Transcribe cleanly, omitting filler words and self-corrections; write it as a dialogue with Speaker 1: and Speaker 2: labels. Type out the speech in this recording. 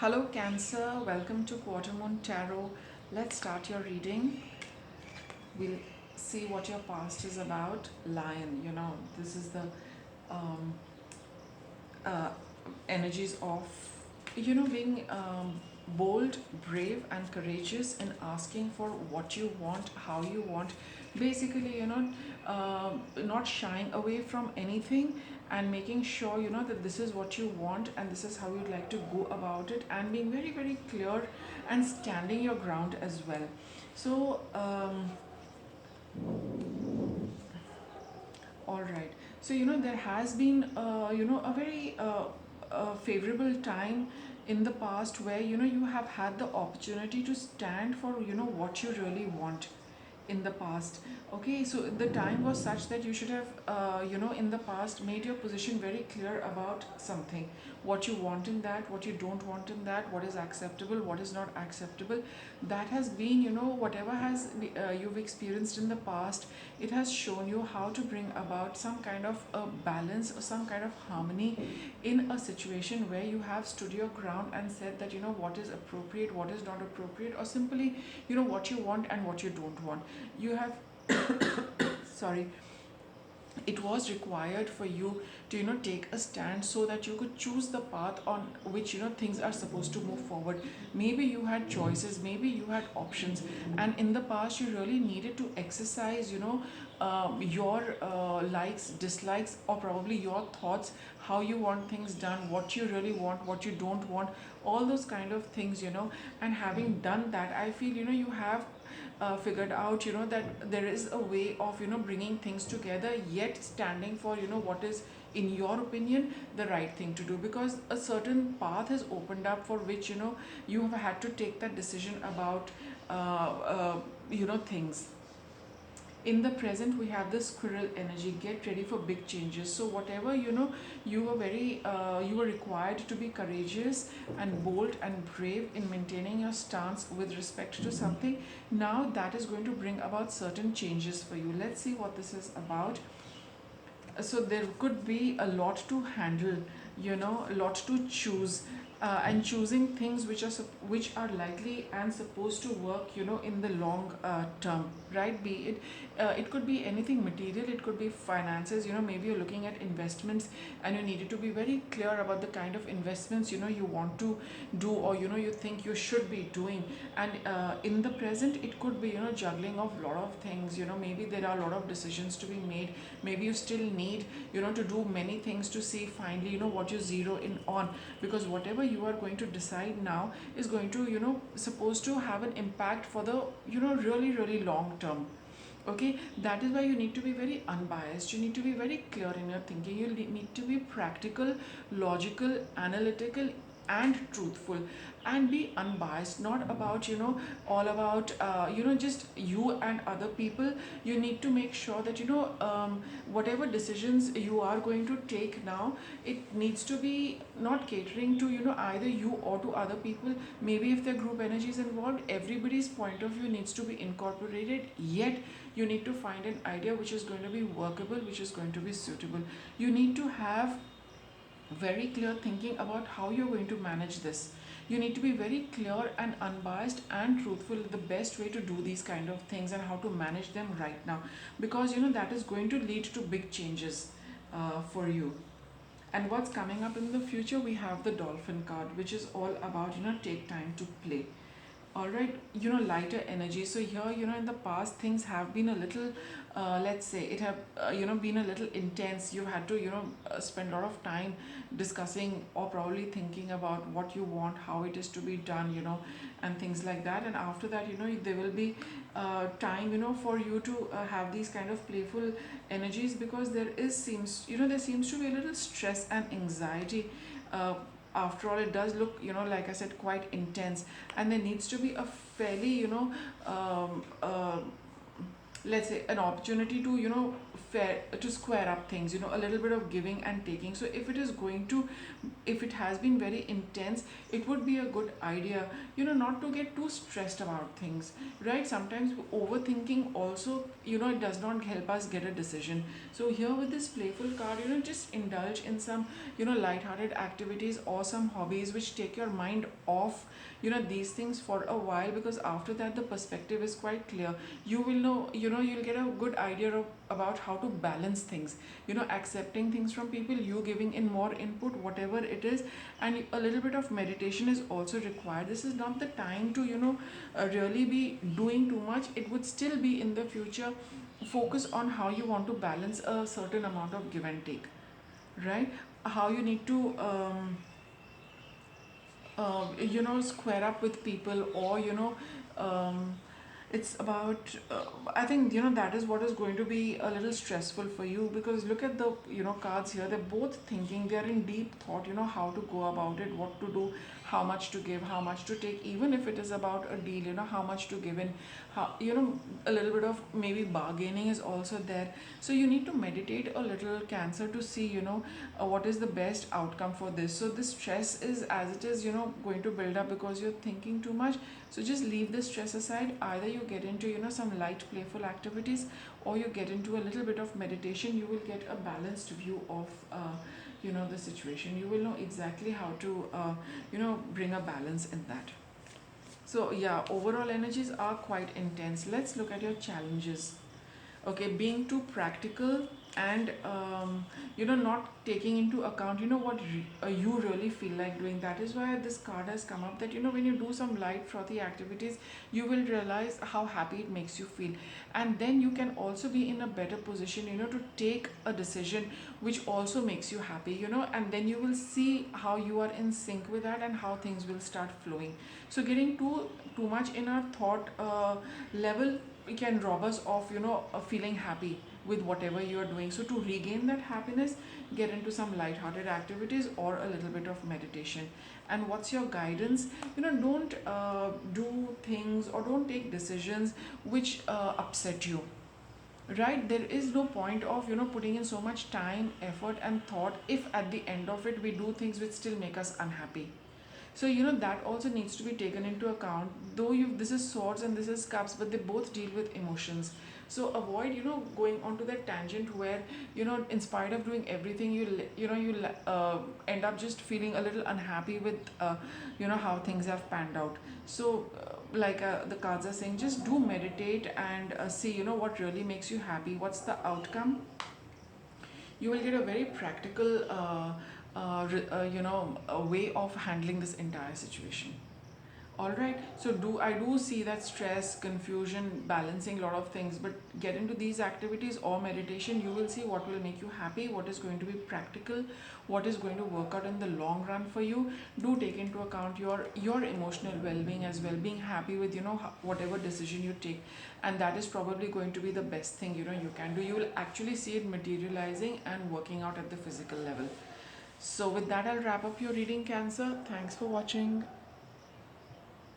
Speaker 1: Hello, Cancer. Welcome to Quarter Moon Tarot. Let's start your reading. We'll see what your past is about. Lion, this is the um, uh, energies of, being bold, brave, and courageous in asking for what you want, how you want. Basically, not shying away from anything and making sure, that this is what you want and this is how you'd like to go about it, and being very, very clear and standing your ground as well. So, all right. So, there has been, a very favorable time in the past where, you have had the opportunity to stand for, what you really want in the past. Okay, so the time was such that you should have, in the past made your position very clear about something. What you want in that, what you don't want in that, what is acceptable, what is not acceptable. That has been, whatever you've experienced in the past, it has shown you how to bring about some kind of a balance or some kind of harmony in a situation where you have stood your ground and said that, what is appropriate, what is not appropriate, or simply, what you want and what you don't want. You have sorry, it was required for you to, take a stand so that you could choose the path on which, things are supposed to move forward. Maybe you had choices, maybe you had options, and in the past you really needed to exercise, your likes, dislikes, or probably your thoughts, how you want things done, what you really want, what you don't want, all those kind of things. And having done that, I feel, you have figured out, that there is a way of, bringing things together, yet standing for, what is, in your opinion, the right thing to do, because a certain path has opened up for which, you have had to take that decision about things. In the present, we have the squirrel energy. Get ready for big changes. So whatever, you were required to be courageous and bold and brave in maintaining your stance with respect to something. Now that is going to bring about certain changes for you. Let's see what this is about. So there could be a lot to handle, a lot to choose, and choosing things which are likely and supposed to work, in the long term, right? Be it, it could be anything material, it could be finances. Maybe you're looking at investments and you needed to be very clear about the kind of investments, you want to do, or, you think you should be doing. And in the present, it could be, juggling of a lot of things. Maybe there are a lot of decisions to be made. Maybe you still need, to do many things to see finally, what you zero in on, because whatever you are going to decide now is going to, supposed to have an impact for the, really, really long term. Okay, that is why you need to be very unbiased, you need to be very clear in your thinking, you need to be practical, logical, analytical, and truthful, and be unbiased, not about, all about, just you and other people. You need to make sure that, whatever decisions you are going to take now, it needs to be not catering to, either you or to other people. Maybe if there are group energies involved, everybody's point of view needs to be incorporated, yet you need to find an idea which is going to be workable, which is going to be suitable. You need to have very clear thinking about how you're going to manage this. You need to be very clear and unbiased and truthful, the best way to do these kind of things and how to manage them right now, because, that is going to lead to big changes for you. And what's coming up in the future, we have the dolphin card, which is all about, take time to play. All right, lighter energy. So here, in the past, things have been a little, let's say, it have, been a little intense. You had to, spend a lot of time discussing or probably thinking about what you want, how it is to be done, and things like that. And after that, there will be time, for you to have these kind of playful energies, because there seems to be a little stress and anxiety. Uh, After all, it does look, like I said, quite intense, and there needs to be a fairly, um, uh, let's say an opportunity to fair to square up things, a little bit of giving and taking. So if it is going to, if it has been very intense, it would be a good idea not to get too stressed about things, right? Sometimes overthinking also, it does not help us get a decision. So here with this playful card, just indulge in some light-hearted activities or some hobbies which take your mind off these things for a while, because after that the perspective is quite clear. You will know, you'll get a good idea of about how to balance things, accepting things from people, you giving in more input, whatever it is. And a little bit of meditation is also required. This is not the time to really be doing too much. It would still be in the future. Focus on how you want to balance a certain amount of give and take, right? How you need to square up with people, or um, it's about I think that is what is going to be a little stressful for you, because look at the cards here. They're both thinking, they're in deep thought, how to go about it, what to do, how much to give, how much to take. Even if it is about a deal, how much to give in, how a little bit of maybe bargaining is also there. So you need to meditate a little, Cancer, to see what is the best outcome for this. So this stress is, as it is, going to build up because you're thinking too much. So just leave the stress aside. Either you get into some light playful activities, or you get into a little bit of meditation. You will get a balanced view of the situation. You will know exactly how to bring a balance in that. So yeah, overall energies are quite intense. Let's look at your challenges. Okay, being too practical, and not taking into account what you really feel like doing. That is why this card has come up, that when you do some light frothy activities, you will realize how happy it makes you feel. And then you can also be in a better position to take a decision which also makes you happy, and then you will see how you are in sync with that and how things will start flowing. So getting too much in our thought level, it can rob us of feeling happy with whatever you are doing. So to regain that happiness, get into some light-hearted activities or a little bit of meditation. And what's your guidance? Don't do things or don't take decisions which upset you, right? There is no point of putting in so much time, effort and thought if at the end of it we do things which still make us unhappy. So that also needs to be taken into account. Though you this is swords and this is cups, but they both deal with emotions. So avoid going onto that tangent where in spite of doing everything, end up just feeling a little unhappy with how things have panned out. So like the cards are saying, just do meditate and see what really makes you happy, what's the outcome. You will get a very practical a way of handling this entire situation. All right, so I do see that stress, confusion, balancing a lot of things, but get into these activities or meditation. You will see what will make you happy, what is going to be practical, what is going to work out in the long run for you. Do take into account your emotional well-being as well, being happy with whatever decision you take, and that is probably going to be the best thing you can do. You will actually see it materializing and working out at the physical level. So with that, I'll wrap up your reading, Cancer. Thanks for watching.